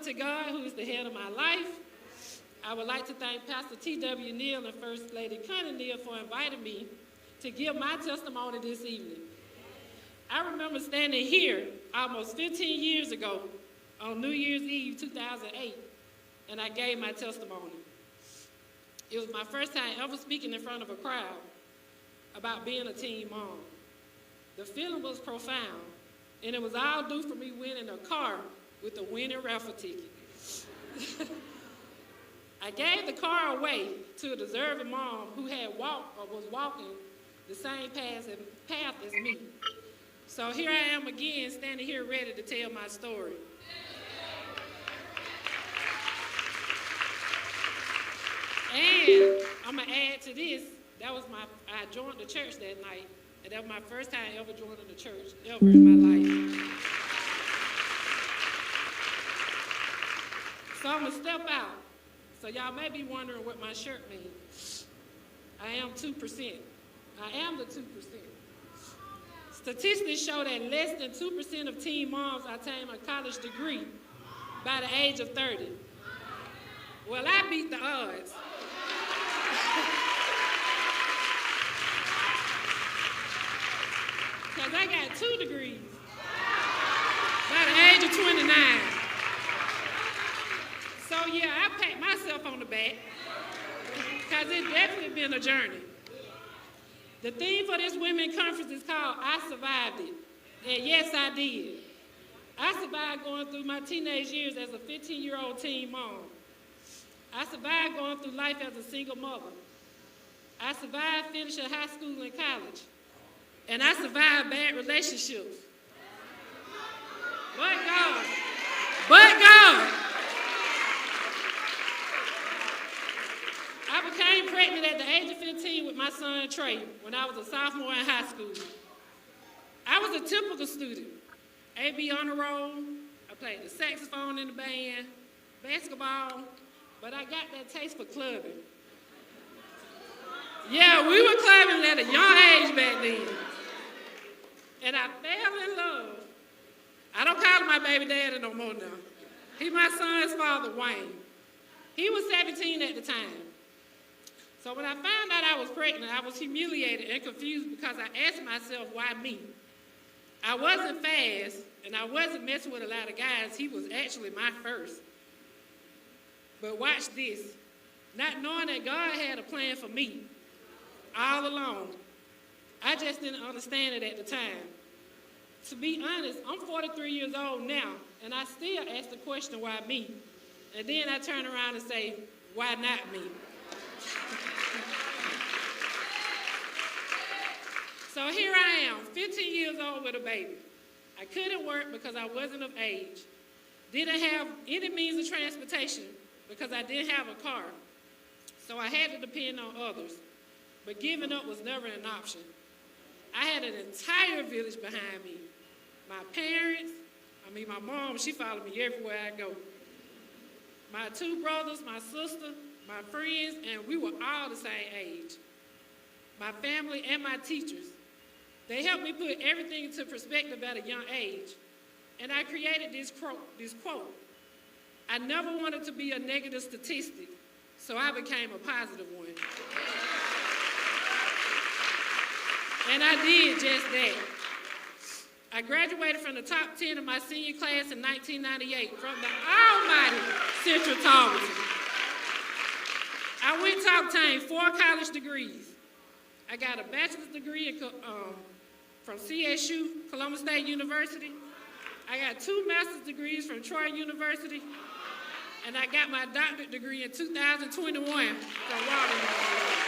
to God, who is the head of my life. I would like to thank Pastor T.W. Neal and First Lady Connie Neal for inviting me to give my testimony this evening. I remember standing here almost 15 years ago on New Year's Eve 2008, and I gave my testimony. It was my first time ever speaking in front of a crowd about being a teen mom. The feeling was profound, and it was all due for me winning a car with a winning raffle ticket. I gave the car away to a deserving mom who had walked or was walking the same path as me. So here I am again, standing here ready to tell my story. And I'm gonna add to this, I joined the church that night, and that was my first time ever joining the church ever in my life. So I'm gonna step out. So y'all may be wondering what my shirt means. I am 2%. I am the 2%. Statistics show that less than 2% of teen moms attain a college degree by the age of 30. Well, I beat the odds. Because I got 2 degrees by the age of 29. So yeah, I pat myself on the back because it's definitely been a journey. The theme for this women's conference is called I Survived It. And yes, I did. I survived going through my teenage years as a 15-year-old teen mom. I survived going through life as a single mother. I survived finishing high school and college. And I survived bad relationships. But God. But God. I became pregnant at the age of 15 with my son Trey when I was a sophomore in high school. I was a typical student. AB honor roll, I played the saxophone in the band, basketball, but I got that taste for clubbing. Yeah, we were clubbing at a young age back then. And I fell in love. I don't call him my baby daddy no more now. He's my son's father, Wayne. He was 17 at the time. So when I found out I was pregnant, I was humiliated and confused because I asked myself, why me? I wasn't fast, and I wasn't messing with a lot of guys. He was actually my first. But watch this. Not knowing that God had a plan for me all along, I just didn't understand it at the time. To be honest, I'm 43 years old now, and I still ask the question, why me? And then I turn around and say, why not me? So here I am, 15 years old with a baby. I couldn't work because I wasn't of age. Didn't have any means of transportation because I didn't have a car. So I had to depend on others. But giving up was never an option. I had an entire village behind me. My parents, my mom, she followed me everywhere I go. My 2 brothers, my sister, my friends, and we were all the same age. My family and my teachers. They helped me put everything into perspective at a young age. And I created this quote. I never wanted to be a negative statistic, so I became a positive one. And I did just that. I graduated from the top 10 of my senior class in 1998 from the almighty Central Tarleton. I went to obtain 4 college degrees. I got a bachelor's degree from CSU, Columbus State University. I got 2 master's degrees from Troy University. And I got my doctorate degree in 2021 from Walden University.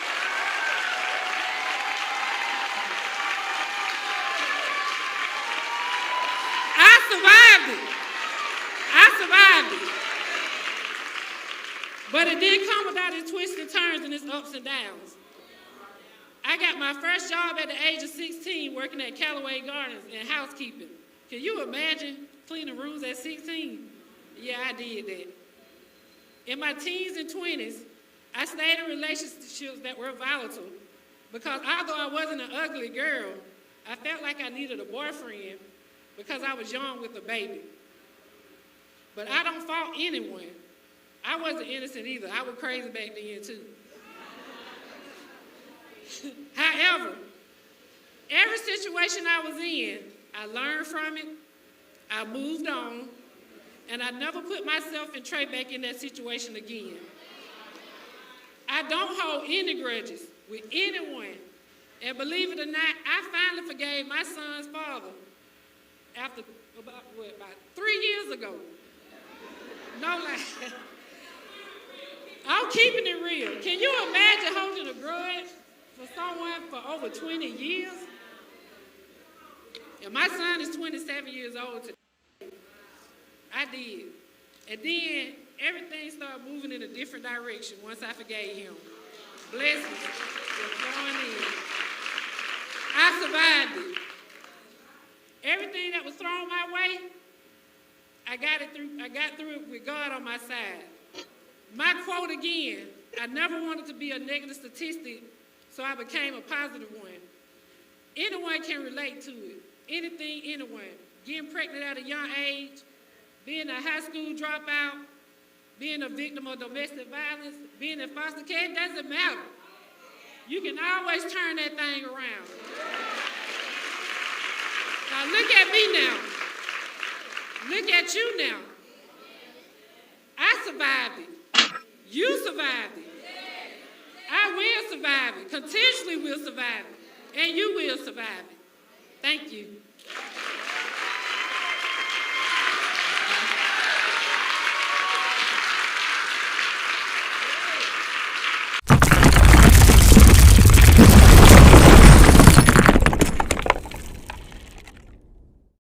I survived it. But it didn't come without its twists and turns and its ups and downs. I got my first job at the age of 16 working at Callaway Gardens in housekeeping. Can you imagine cleaning rooms at 16? Yeah, I did that. In my teens and 20s, I stayed in relationships that were volatile because although I wasn't an ugly girl, I felt like I needed a boyfriend because I was young with a baby. But I don't fault anyone. I wasn't innocent either. I was crazy back then, too. However, every situation I was in, I learned from it, I moved on, and I never put myself and Trey back in that situation again. I don't hold any grudges with anyone. And believe it or not, I finally forgave my son's father after about 3 years ago. No lie. I'm keeping it real. Can you imagine holding a grudge for someone for over 20 years? And my son is 27 years old today. I did. And then everything started moving in a different direction once I forgave him. Blessings were flowing in. I survived it. Everything that was thrown my way, I got through it with God on my side. My quote again, I never wanted to be a negative statistic, so I became a positive one. Anyone can relate to it. Anything, anyone. Getting pregnant at a young age, being a high school dropout, being a victim of domestic violence, being in foster care, it doesn't matter. You can always turn that thing around. Now look at me now. Look at you now. I survived it. You survived it. I will survive it. Continuously will survive it. And you will survive it. Thank you.